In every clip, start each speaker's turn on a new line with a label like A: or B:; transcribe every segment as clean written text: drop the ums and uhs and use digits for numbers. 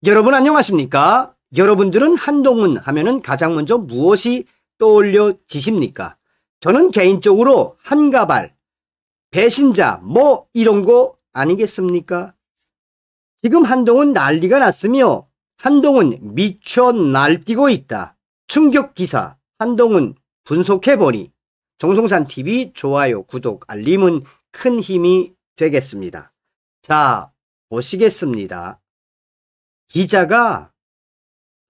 A: 여러분 안녕하십니까? 여러분들은 한동훈 하면은 가장 먼저 무엇이 떠올려지십니까? 저는 개인적으로 한가발, 배신자 이런 거 아니겠습니까? 지금 한동훈 난리가 났으며 한동훈 미쳐 날뛰고 있다. 충격 기사 한동훈 분석해보니 정성산TV 좋아요, 구독, 알림은 큰 힘이 되겠습니다. 자, 보시겠습니다. 기자가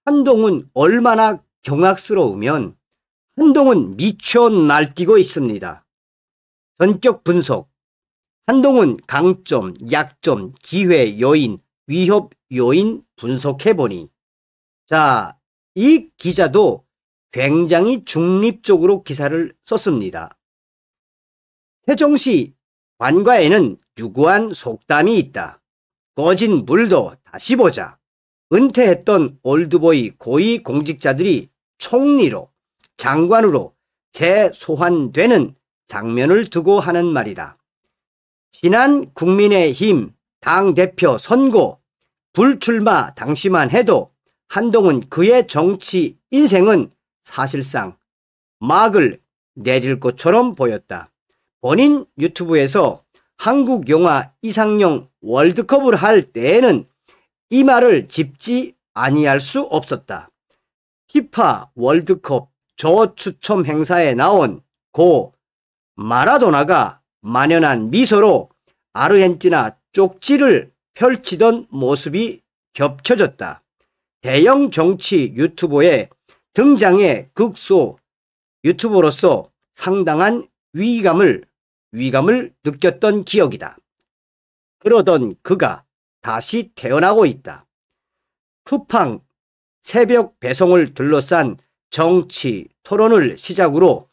A: 한동훈 얼마나 경악스러우면 한동훈 미쳐 날뛰고 있습니다. 전격 분석, 한동훈 강점, 약점, 기회 요인, 위협 요인 분석해보니 자, 이 기자도 굉장히 중립적으로 기사를 썼습니다. 세종시 관과에는 유구한 속담이 있다. 꺼진 물도 다시 보자. 은퇴했던 올드보이 고위 공직자들이 총리로, 장관으로 재소환되는 장면을 두고 하는 말이다. 지난 국민의힘 당대표 선거 불출마 당시만 해도 한동훈 그의 정치 인생은 사실상 막을 내릴 것처럼 보였다. 본인 유튜브에서 한국 영화 이상형 월드컵을 할 때에는 이 말을 짚지 아니할 수 없었다. 피파 월드컵 저추첨 행사에 나온 고 마라도나가 만연한 미소로 아르헨티나 쪽지를 펼치던 모습이 겹쳐졌다. 대형 정치 유튜버의 등장에 극소 유튜버로서 상당한 위감을 느꼈던 기억이다. 그러던 그가 다시 태어나고 있다. 쿠팡 새벽 배송을 둘러싼 정치 토론을 시작으로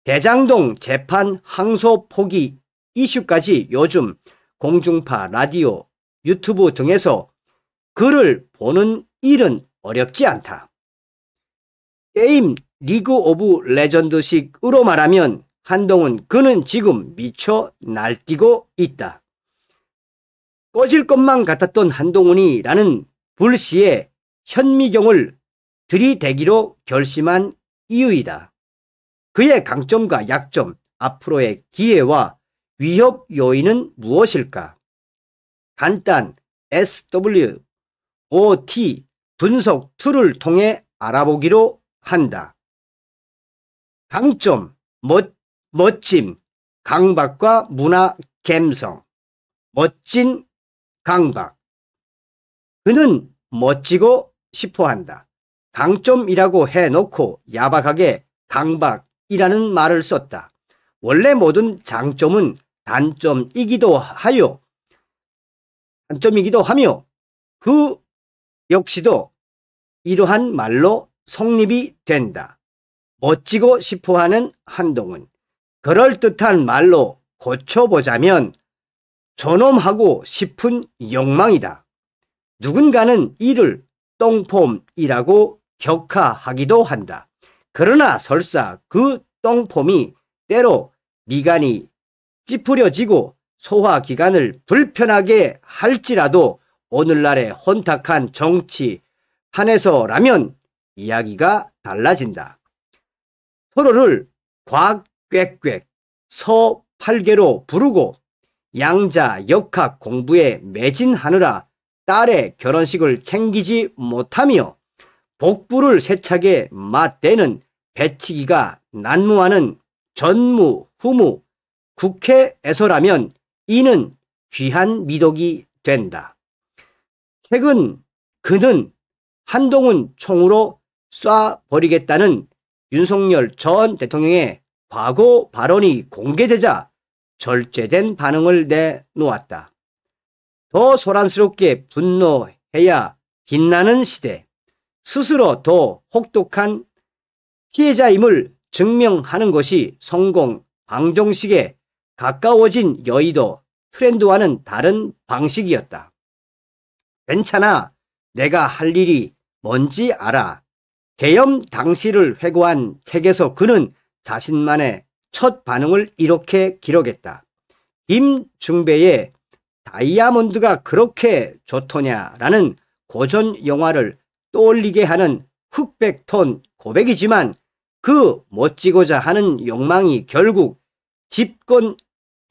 A: 대장동 재판 항소 포기 이슈까지 요즘 공중파 라디오, 유튜브 등에서 그를 보는 일은 어렵지 않다. 게임 리그 오브 레전드식으로 말하면 한동훈 그는 지금 미쳐 날뛰고 있다. 꺼질 것만 같았던 한동훈이라는 불시에 현미경을 들이대기로 결심한 이유이다. 그의 강점과 약점, 앞으로의 기회와 위협 요인은 무엇일까? 간단 SWOT 분석 툴을 통해 알아보기로 한다. 강점, 멋짐, 강박과 문화 감성. 멋진 강박. 그는 멋지고 싶어한다. 강점이라고 해놓고 야박하게 강박이라는 말을 썼다. 원래 모든 장점은 단점이기도 하며 그 역시도 이러한 말로 성립이 된다. 멋지고 싶어하는 한동훈. 그럴듯한 말로 고쳐보자면 존엄하고 싶은 욕망이다. 누군가는 이를 똥폼이라고 격하하기도 한다. 그러나 설사 그 똥폼이 때로 미간이 찌푸려지고 소화기관을 불편하게 할지라도 오늘날의 혼탁한 정치판에서라면 이야기가 달라진다. 서로를 곽꽥꽥 서팔계로 부르고 양자 역학 공부에 매진하느라 딸의 결혼식을 챙기지 못하며 복부를 세차게 맞대는 배치기가 난무하는 전무후무 국회에서라면 이는 귀한 미덕이 된다. 최근 그는 한동훈 총으로 쏴버리겠다는 윤석열 전 대통령의 과거 발언이 공개되자 절제된 반응을 내놓았다. 더 소란스럽게 분노해야 빛나는 시대, 스스로 더 혹독한 피해자임을 증명하는 것이 성공 방정식에 가까워진 여의도 트렌드와는 다른 방식이었다. 괜찮아, 내가 할 일이 뭔지 알아. 계엄 당시를 회고한 책에서 그는 자신만의 첫 반응을 이렇게 기록했다. 김중배의 다이아몬드가 그렇게 좋더냐라는 고전 영화를 떠올리게 하는 흑백톤 고백이지만 그 멋지고자 하는 욕망이 결국 집권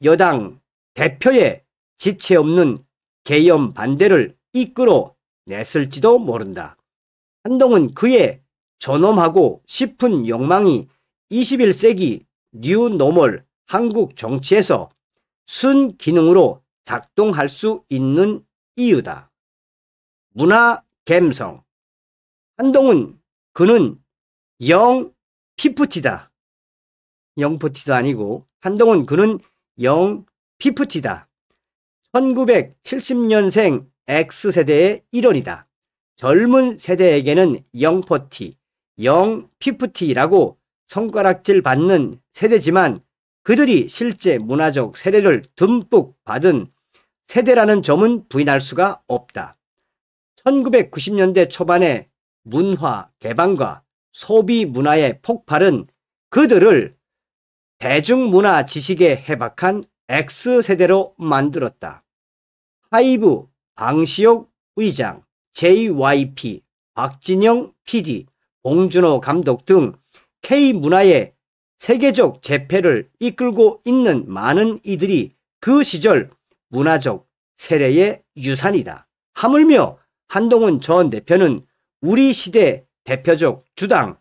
A: 여당 대표의 지체 없는 계엄 반대를 이끌어 냈을지도 모른다. 한동훈 그의 존엄하고 싶은 욕망이 21세기 뉴노멀 한국 정치에서 순기능으로 작동할 수 있는 이유다. 문화 감성. 한동훈 그는 영 피프티다. 영포티도 아니고 한동훈 그는 영 피프티다. 1970년생 X세대의 일원이다. 젊은 세대에게는 영포티, 영피프티라고 손가락질 받는 세대지만 그들이 실제 문화적 세례를 듬뿍 받은 세대라는 점은 부인할 수가 없다. 1990년대 초반의 문화 개방과 소비 문화의 폭발은 그들을 대중문화 지식에 해박한 X세대로 만들었다. 하이브, 방시혁 의장, JYP, 박진영 PD, 봉준호 감독 등 K문화의 세계적 재패를 이끌고 있는 많은 이들이 그 시절 문화적 세례의 유산이다. 하물며 한동훈 전 대표는 우리 시대 대표적 주당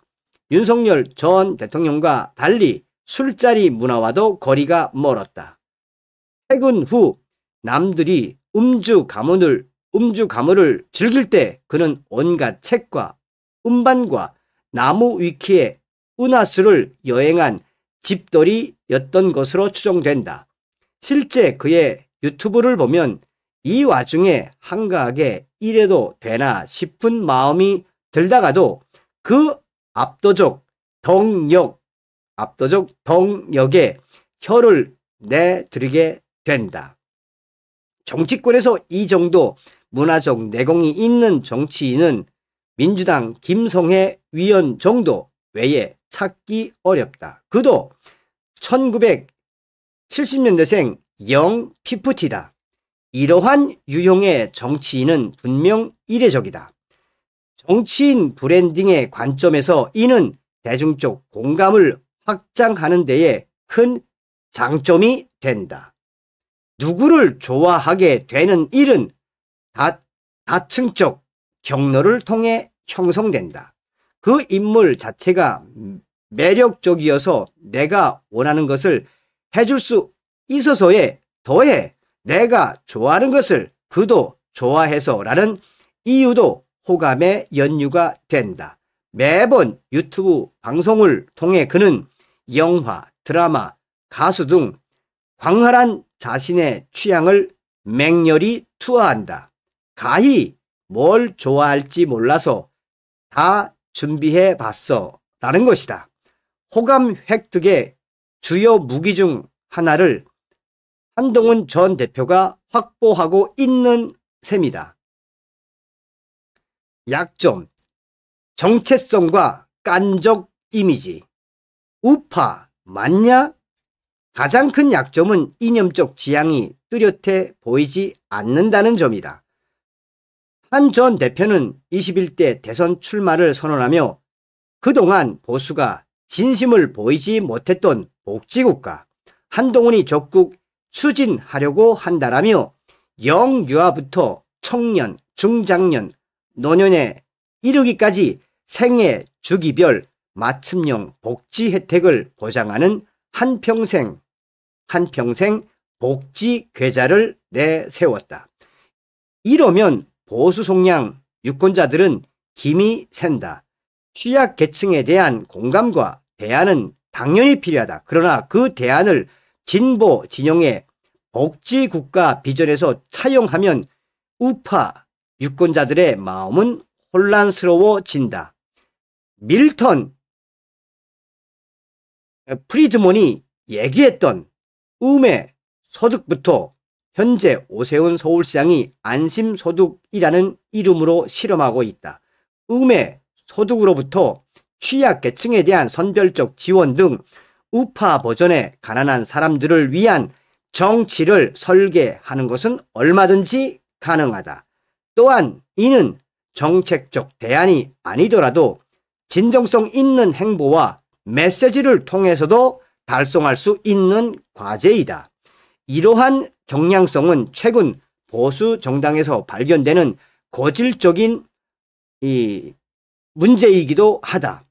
A: 윤석열 전 대통령과 달리 술자리 문화와도 거리가 멀었다. 퇴근 후 남들이 음주 가물을 즐길 때 그는 온갖 책과 음반과 나무 위키에 은하수를 여행한 집돌이였던 것으로 추정된다. 실제 그의 유튜브를 보면 이 와중에 한가하게 이래도 되나 싶은 마음이 들다가도 그 압도적 덕력에 혀를 내두르게 된다. 정치권에서 이 정도 문화적 내공이 있는 정치인은 민주당 김성애 위원 정도 외에 찾기 어렵다. 그도 1970년대생 영 피프티다. 이러한 유형의 정치인은 분명 이례적이다. 정치인 브랜딩의 관점에서 이는 대중적 공감을 확장하는 데에 큰 장점이 된다. 누구를 좋아하게 되는 일은 다층적 경로를 통해 형성된다. 그 인물 자체가 매력적이어서 내가 원하는 것을 해줄 수 있어서에 더해 내가 좋아하는 것을 그도 좋아해서라는 이유도 호감의 연유가 된다. 매번 유튜브 방송을 통해 그는 영화, 드라마, 가수 등 광활한 자신의 취향을 맹렬히 투하한다. 가히 뭘 좋아할지 몰라서 다 준비해 봤어 라는 것이다. 호감 획득의 주요 무기 중 하나를 한동훈 전 대표가 확보하고 있는 셈이다. 약점, 정체성과 깐적 이미지. 우파 맞냐? 가장 큰 약점은 이념적 지향이 뚜렷해 보이지 않는다는 점이다. 한 전 대표는 21대 대선 출마를 선언하며 그동안 보수가 진심을 보이지 못했던 복지국가 한동훈이 적극 추진하려고 한다라며 영유아부터 청년, 중장년, 노년에 이르기까지 생애 주기별 맞춤형 복지 혜택을 보장하는 한평생 복지 계좌를 내세웠다. 이러면 보수 성향 유권자들은 김이 샌다. 취약계층에 대한 공감과 대안은 당연히 필요하다. 그러나 그 대안을 진보 진영의 복지국가 비전에서 차용하면 우파 유권자들의 마음은 혼란스러워진다. 밀턴 프리드먼이 얘기했던 음의 소득부터 현재 오세훈 서울시장이 안심소득이라는 이름으로 실험하고 있다. 음의 소득으로부터 취약계층에 대한 선별적 지원 등 우파 버전의 가난한 사람들을 위한 정치를 설계하는 것은 얼마든지 가능하다. 또한 이는 정책적 대안이 아니더라도 진정성 있는 행보와 메시지를 통해서도 달성할 수 있는 과제이다. 이러한 경량성은 최근 보수 정당에서 발견되는 고질적인 문제이기도 하다.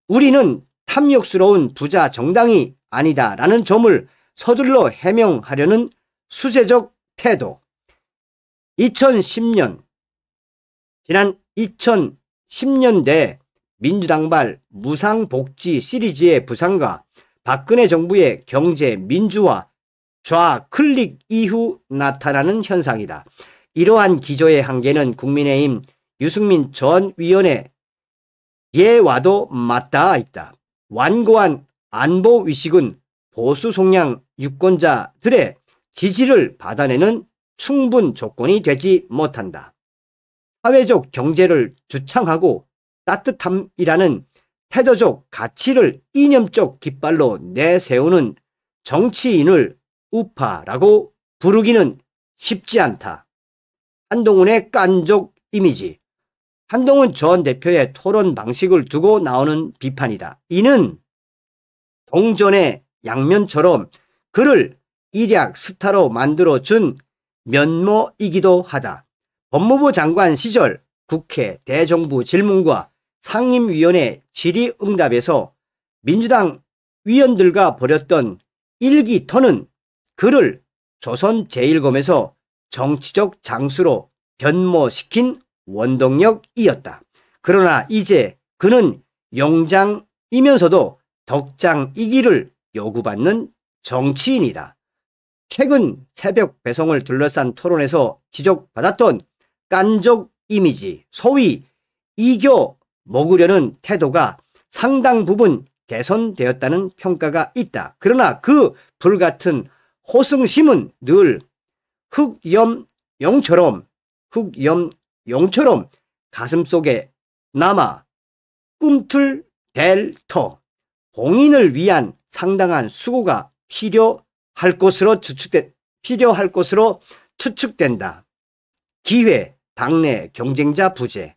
A: 우리는 탐욕스러운 부자 정당이 아니다라는 점을 서둘러 해명하려는 수재적 태도. 지난 2010년대 민주당발 무상복지 시리즈의 부상과 박근혜 정부의 경제 민주화 좌클릭 이후 나타나는 현상이다. 이러한 기조의 한계는 국민의힘 유승민 전 위원의 예와도 맞닿아 있다. 완고한 안보의식은 보수 성향 유권자들의 지지를 받아내는 충분 조건이 되지 못한다. 사회적 경제를 주창하고 따뜻함이라는 태도적 가치를 이념적 깃발로 내세우는 정치인을 우파라고 부르기는 쉽지 않다. 한동훈의 깐족 이미지. 한동훈 전 대표의 토론 방식을 두고 나오는 비판이다. 이는 동전의 양면처럼 그를 일약 스타로 만들어준 면모이기도 하다. 법무부 장관 시절 국회 대정부 질문과 상임위원회 질의응답에서 민주당 위원들과 벌였던 일기토는 그를 조선제일검에서 정치적 장수로 변모시킨 원동력이었다. 그러나 이제 그는 용장이면서도 덕장이기를 요구받는 정치인이다. 최근 새벽 배송을 둘러싼 토론에서 지적받았던 깐족 이미지, 소위 이겨 먹으려는 태도가 상당 부분 개선되었다는 평가가 있다. 그러나 그 불같은 호승심은 늘 흑염용처럼 가슴속에 남아 꿈틀댈 터. 봉인을 위한 상당한 수고가 필요할 것으로 추측된다. 기회, 당내 경쟁자 부재.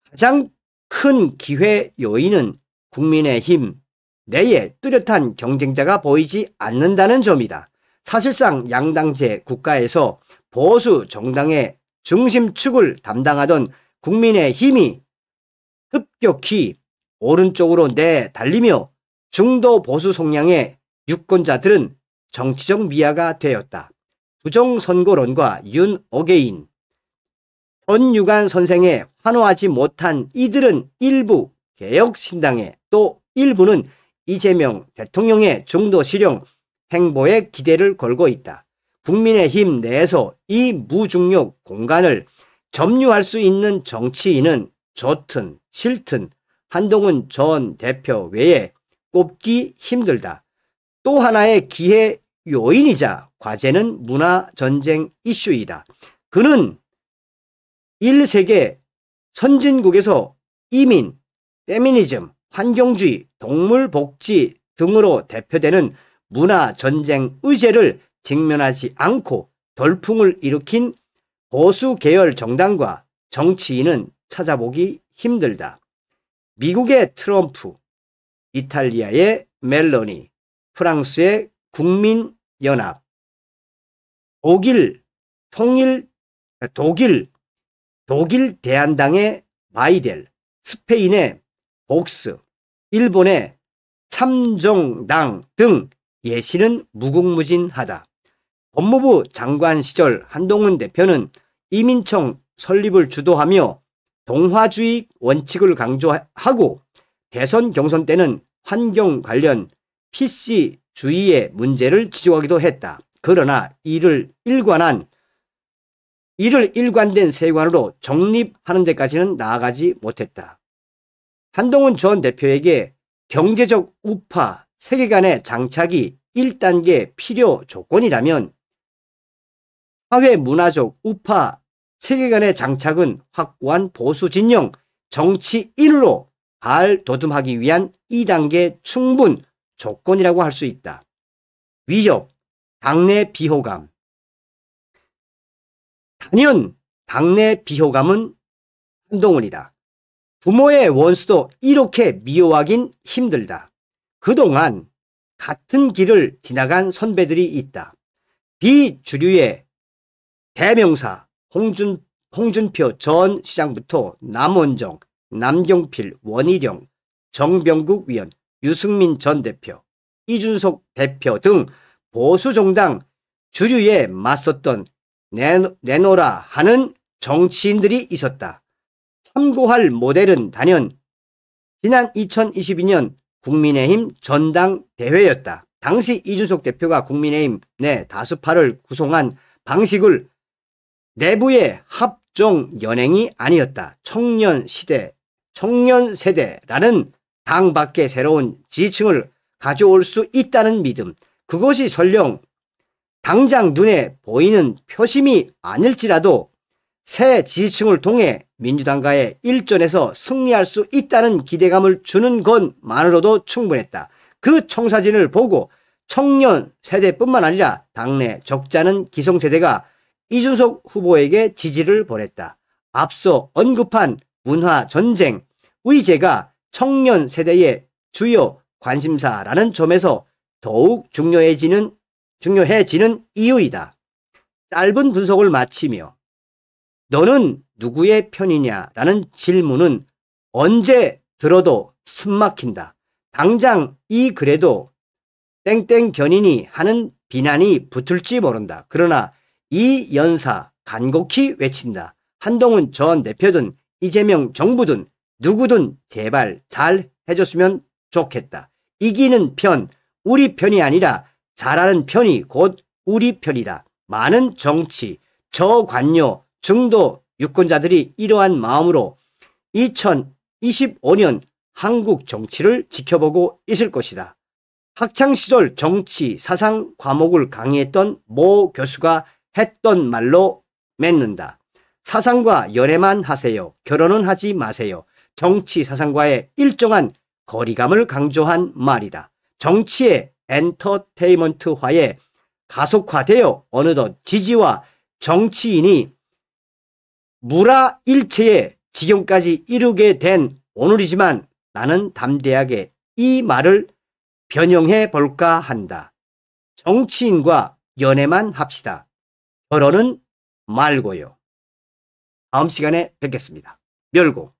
A: 가장 큰 기회 요인은 국민의힘 내에 뚜렷한 경쟁자가 보이지 않는다는 점이다. 사실상 양당제 국가에서 보수 정당의 중심축을 담당하던 국민의힘이 급격히 오른쪽으로 내달리며 중도 보수 성향의 유권자들은 정치적 미아가 되었다. 부정선거론과 윤어게인, 전유관 선생에 환호하지 못한 이들은 일부 개혁신당에 또 일부는 이재명 대통령의 중도 실용 행보에 기대를 걸고 있다. 국민의힘 내에서 이 무중력 공간을 점유할 수 있는 정치인은 좋든 싫든 한동훈 전 대표 외에 꼽기 힘들다. 또 하나의 기회 요인이자 과제는 문화전쟁 이슈이다. 그는 1세계 선진국에서 이민, 페미니즘, 환경주의, 동물복지 등으로 대표되는 문화전쟁 의제를 직면하지 않고 돌풍을 일으킨 보수 계열 정당과 정치인은 찾아보기 힘들다. 미국의 트럼프, 이탈리아의 멜로니, 프랑스의 국민연합, 독일 대한당의 바이델, 스페인의 복스, 일본의 참정당 등 예시는 무궁무진하다. 법무부 장관 시절 한동훈 대표는 이민청 설립을 주도하며 동화주의 원칙을 강조하고 대선 경선 때는 환경 관련 PC주의의 문제를 지적하기도 했다. 그러나 이를 일관된 세관으로 정립하는 데까지는 나아가지 못했다. 한동훈 전 대표에게 경제적 우파 세계관의 장착이 1단계 필요 조건이라면 사회 문화적 우파 세계관의 장착은 확고한 보수 진영 정치인으로 발돋움하기 위한 2단계 충분 조건이라고 할 수 있다. 위협, 당내 비호감. 단연 당내 비호감은 한동훈이다. 부모의 원수도 이렇게 미워하긴 힘들다. 그동안 같은 길을 지나간 선배들이 있다. 비주류의 대명사 홍준표 전 시장부터 남원정, 남경필, 원희룡, 정병국 위원, 유승민 전 대표, 이준석 대표 등 보수정당 주류에 맞섰던 내노라 하는 정치인들이 있었다. 참고할 모델은 단연 지난 2022년 국민의힘 전당대회였다. 당시 이준석 대표가 국민의힘 내 다수파를 구성한 방식을 내부의 합종 연행이 아니었다. 청년 세대라는 당 밖의 새로운 지지층을 가져올 수 있다는 믿음. 그것이 설령 당장 눈에 보이는 표심이 아닐지라도 새 지지층을 통해 민주당과의 일전에서 승리할 수 있다는 기대감을 주는 것만으로도 충분했다. 그 청사진을 보고 청년 세대뿐만 아니라 당내 적잖은 기성세대가 이준석 후보에게 지지를 보냈다. 앞서 언급한 문화전쟁, 의제가 청년 세대의 주요 관심사라는 점에서 더욱 중요해지는 이유이다. 짧은 분석을 마치며 너는 누구의 편이냐라는 질문은 언제 들어도 숨막힌다. 당장 이 글에도 땡땡견이니 하는 비난이 붙을지 모른다. 그러나 이 연사 간곡히 외친다. 한동훈 전 대표든 이재명 정부든 누구든 제발 잘 해줬으면 좋겠다. 이기는 편, 우리 편이 아니라 잘하는 편이 곧 우리 편이다. 많은 정치, 저관료, 중도 유권자들이 이러한 마음으로 2025년 한국 정치를 지켜보고 있을 것이다. 학창시절 정치 사상 과목을 강의했던 모 교수가 했던 말로 맺는다. 사상과 연애만 하세요. 결혼은 하지 마세요. 정치 사상과의 일정한 거리감을 강조한 말이다. 정치의 엔터테인먼트화에 가속화되어 어느덧 지지와 정치인이 무라일체의 지경까지 이르게 된 오늘이지만 나는 담대하게 이 말을 변형해 볼까 한다. 정치인과 연애만 합시다. 결혼은 말고요. 다음 시간에 뵙겠습니다. 멸고.